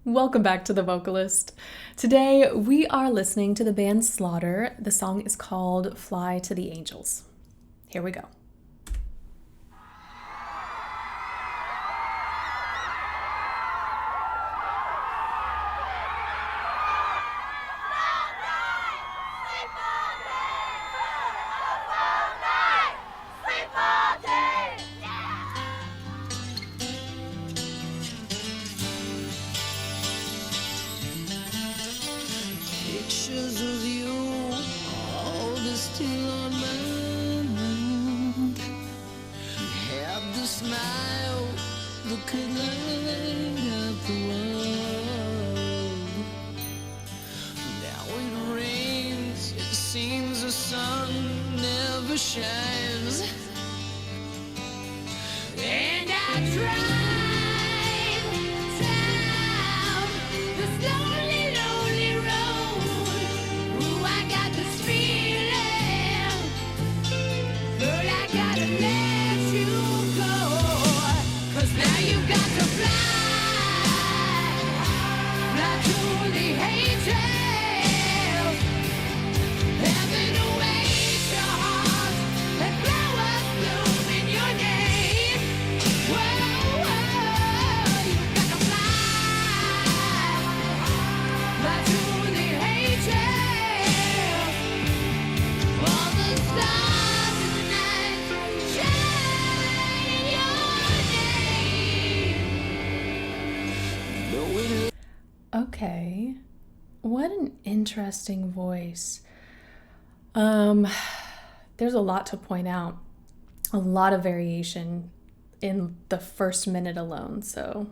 Welcome back to The Vocalist. Today we are listening to the band Slaughter. The song is called Fly to the Angels. Here we go. Pictures of you, all this still on my mind. Have the smile that could light up the world. Now it rains, it seems the sun never shines. And I try. Okay, what an interesting voice. There's a lot to point out, a lot of variation in the first minute alone, so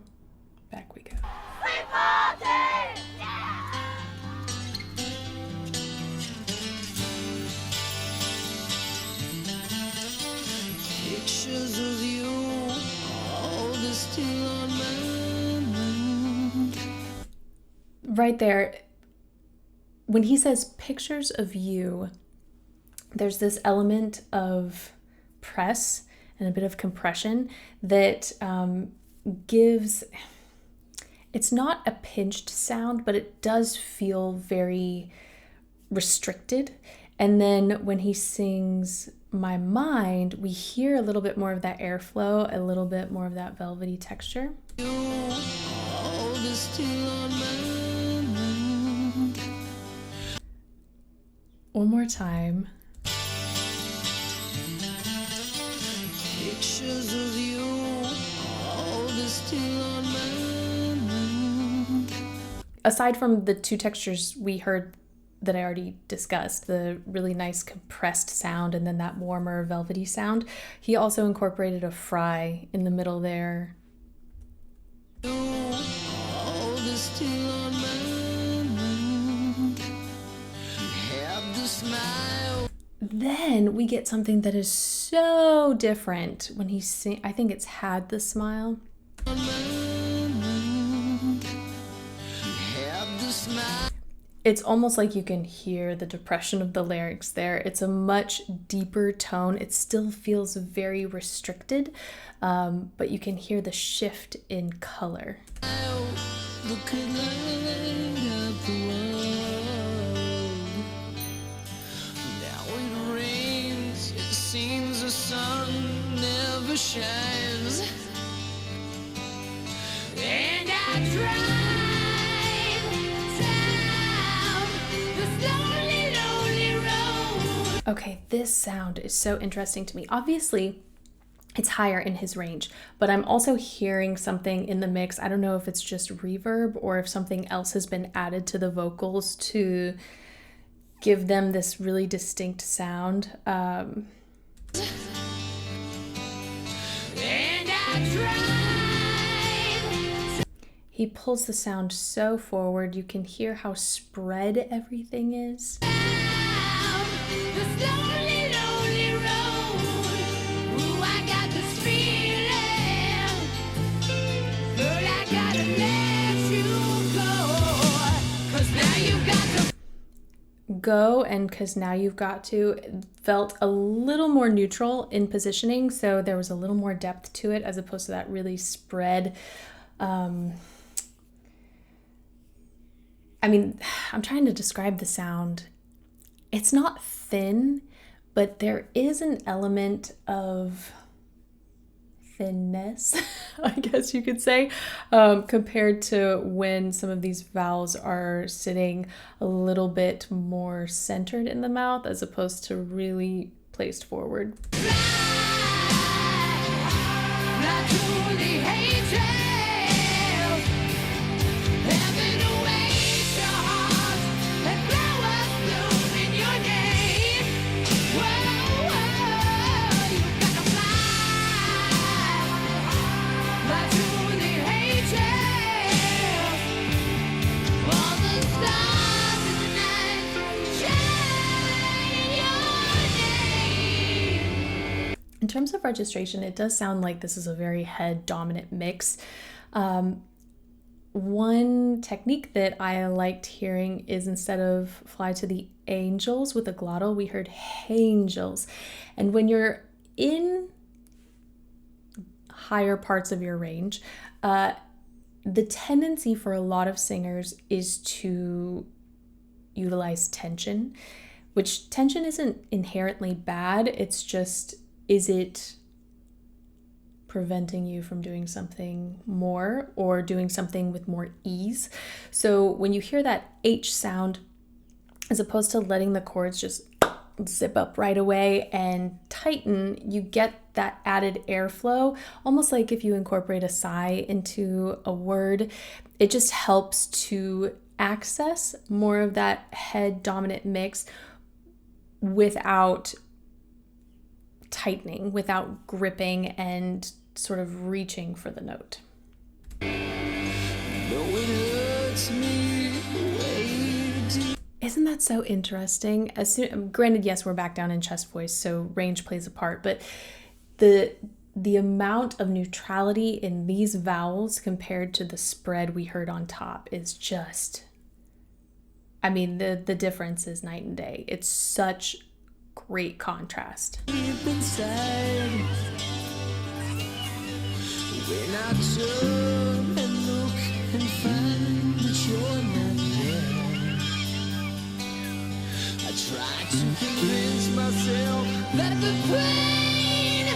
back we go. Pictures of you, all this still on my mind. Right there, when he says pictures of you, there's this element of press and a bit of compression that gives, it's not a pinched sound, but it does feel very restricted. And then when he sings My Mind, we hear a little bit more of that airflow, a little bit more of that velvety texture. You, all this still on my mind. One more time. Pictures of you, all this still on my mind. Aside from the two textures we heard that I already discussed, the really nice compressed sound and then that warmer velvety sound, he also incorporated a fry in the middle there. You, all this still on my mind. Have the smile. Then we get something that is so different when he sings. I think it's Had the Smile. On my mind. Have the smile. It's almost like you can hear the depression of the larynx there. It's a much deeper tone. It still feels very restricted, but you can hear the shift in color. That could light up the world. Now it rains, it seems the sun never shines. And I drive down this lonely, lonely road. Okay, this sound is so interesting to me. Obviously, it's higher in his range, but I'm also hearing something in the mix. I don't know if it's just reverb or if something else has been added to the vocals to give them this really distinct sound. And I drive. He pulls the sound so forward. You can hear how spread everything is. Go and Cause Now You've Got To felt a little more neutral in positioning, so there was a little more depth to it as opposed to that really spread I mean, I'm trying to describe the sound. It's not thin, but there is an element of thinness, I guess you could say, compared to when some of these vowels are sitting a little bit more centered in the mouth as opposed to really placed forward. In terms of registration, it does sound like this is a very head dominant mix. One technique that I liked hearing is instead of fly to the angels with a glottal, we heard angels. And when you're in higher parts of your range, the tendency for a lot of singers is to utilize tension, which tension isn't inherently bad. It's just, is it preventing you from doing something more or doing something with more ease? So when you hear that H sound, as opposed to letting the chords just zip up right away and tighten, you get that added airflow, almost like if you incorporate a sigh into a word. It just helps to access more of that head dominant mix without tightening, without gripping and sort of reaching for the note. Isn't that so interesting? Granted, yes, we're back down in chest voice, so range plays a part, but the amount of neutrality in these vowels compared to the spread we heard on top is just, I mean, the difference is night and day. It's such great contrast. Deep inside, when I turn and look and find that you're not there, I try to convince myself that the pain is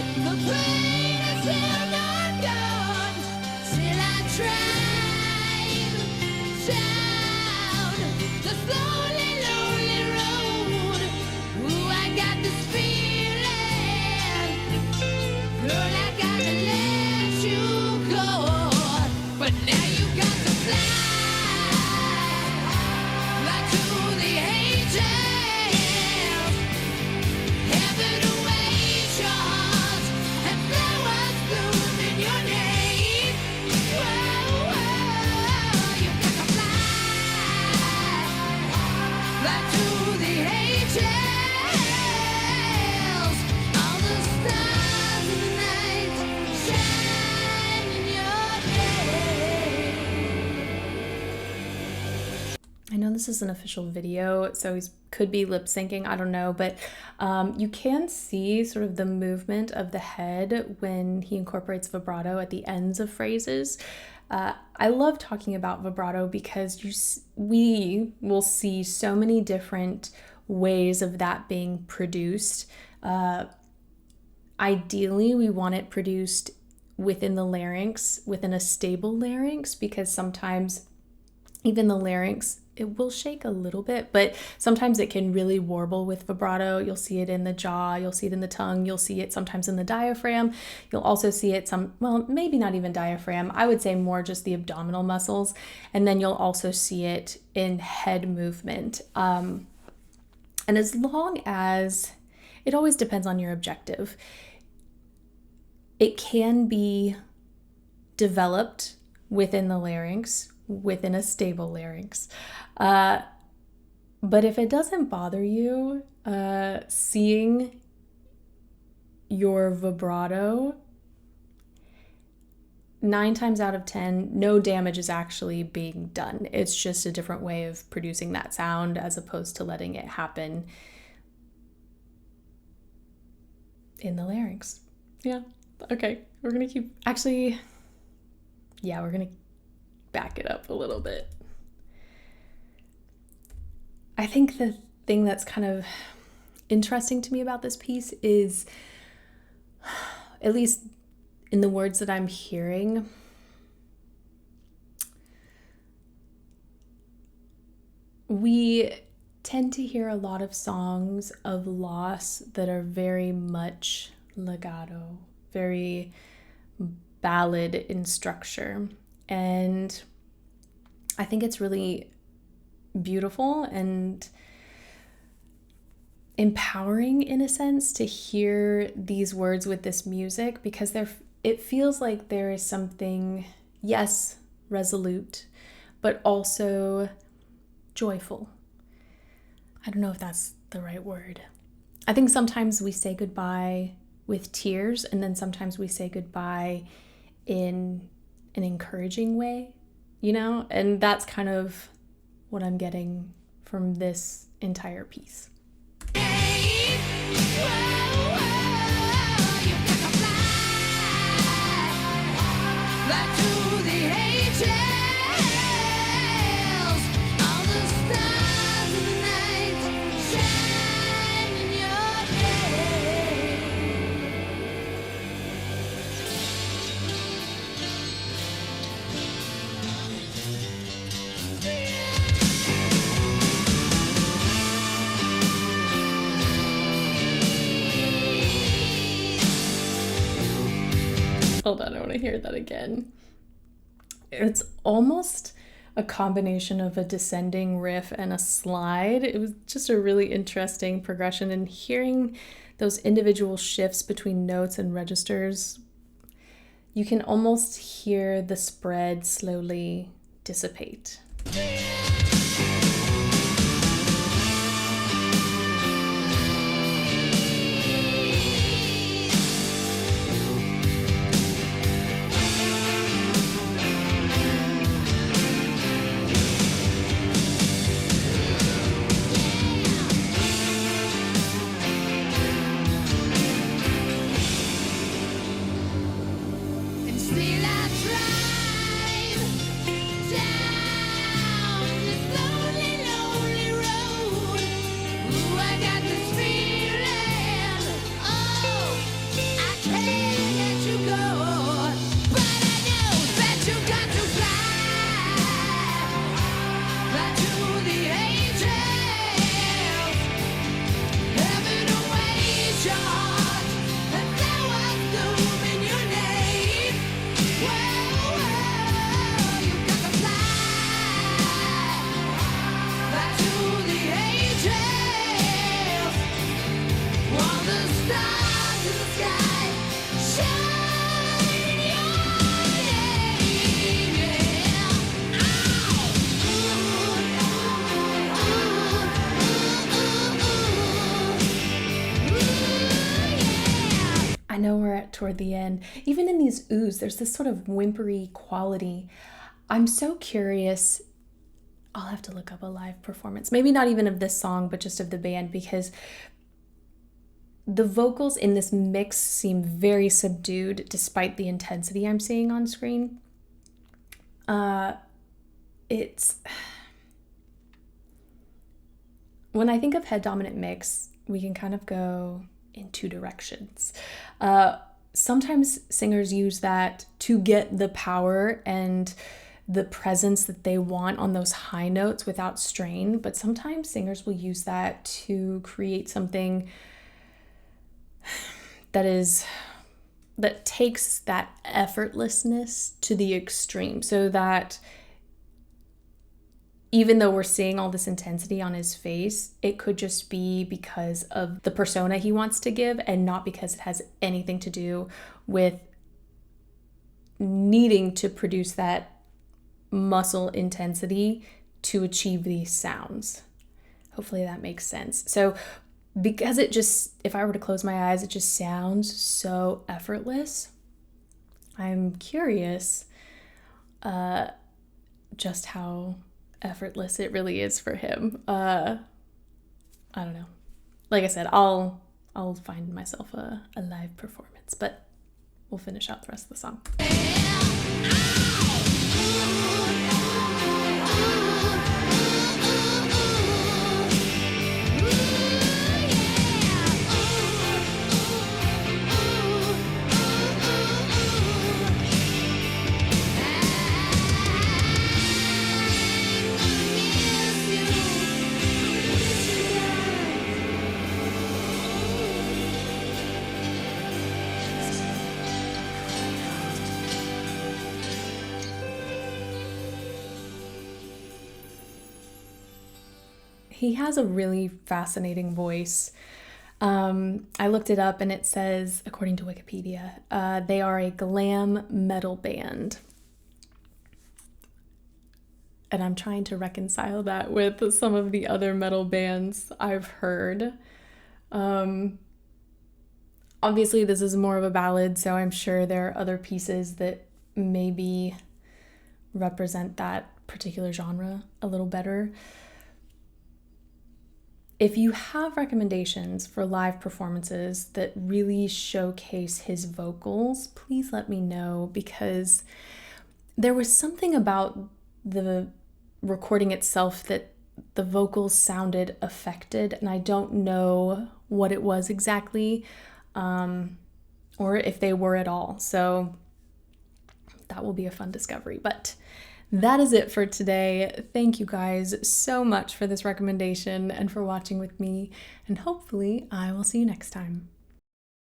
still not gone. Till I drive down the slowly lonely road. Ooh, I got this feeling, girl, I gotta let you go. But now you got to fly to the angels. Heaven awaits your heart and flowers bloom in your name. Whoa, whoa, you got to fly to the angels. All the stars in the night shine in your day. I know this is an official video, so he could be lip syncing, I don't know, but you can see sort of the movement of the head when he incorporates vibrato at the ends of phrases. I love talking about vibrato because we will see so many different ways of that being produced. Ideally, we want it produced within the larynx, within a stable larynx, because sometimes even the larynx, it will shake a little bit, but sometimes it can really warble with vibrato. You'll see it in the jaw, you'll see it in the tongue, you'll see it sometimes in the diaphragm. You'll also see it well, maybe not even diaphragm. I would say more just the abdominal muscles. And then you'll also see it in head movement. And as long as, it always depends on your objective. It can be developed within the larynx, within a stable larynx. But if it doesn't bother you, seeing your vibrato, 9 times out of 10, no damage is actually being done. It's just a different way of producing that sound as opposed to letting it happen in the larynx. Yeah. Okay. We're going to keep, actually, yeah, we're going to back it up a little bit. I think the thing that's kind of interesting to me about this piece is, at least in the words that I'm hearing, we tend to hear a lot of songs of loss that are very much legato, very ballad in structure. And I think it's really beautiful and empowering in a sense to hear these words with this music, because it feels like there is something, yes, resolute, but also joyful. I don't know if that's the right word. I think sometimes we say goodbye with tears, and then sometimes we say goodbye in an encouraging way, and that's kind of what I'm getting from this entire piece. Hold on, I want to hear that again. It's almost a combination of a descending riff and a slide. It was just a really interesting progression, and hearing those individual shifts between notes and registers, you can almost hear the spread slowly dissipate. I know we're toward the end. Even in these oohs, there's this sort of whimpery quality. I'm so curious. I'll have to look up a live performance. Maybe not even of this song, but just of the band, because the vocals in this mix seem very subdued despite the intensity I'm seeing on screen. When I think of head dominant mix, we can kind of go in two directions. Sometimes singers use that to get the power and the presence that they want on those high notes without strain, but sometimes singers will use that to create something that takes that effortlessness to the extreme, so that even though we're seeing all this intensity on his face, it could just be because of the persona he wants to give and not because it has anything to do with needing to produce that muscle intensity to achieve these sounds. Hopefully that makes sense. So because it just, if I were to close my eyes, it just sounds so effortless. I'm curious just how effortless it really is for him. I don't know. Like I said, I'll find myself a live performance, but we'll finish out the rest of the song. He has a really fascinating voice. I looked it up and it says, according to Wikipedia, they are a glam metal band. And I'm trying to reconcile that with some of the other metal bands I've heard. Obviously, this is more of a ballad, so I'm sure there are other pieces that maybe represent that particular genre a little better. If you have recommendations for live performances that really showcase his vocals, please let me know, because there was something about the recording itself that the vocals sounded affected, and I don't know what it was exactly, or if they were at all. So that will be a fun discovery. But that is it for today. Thank you guys so much for this recommendation and for watching with me, and hopefully I will see you next time.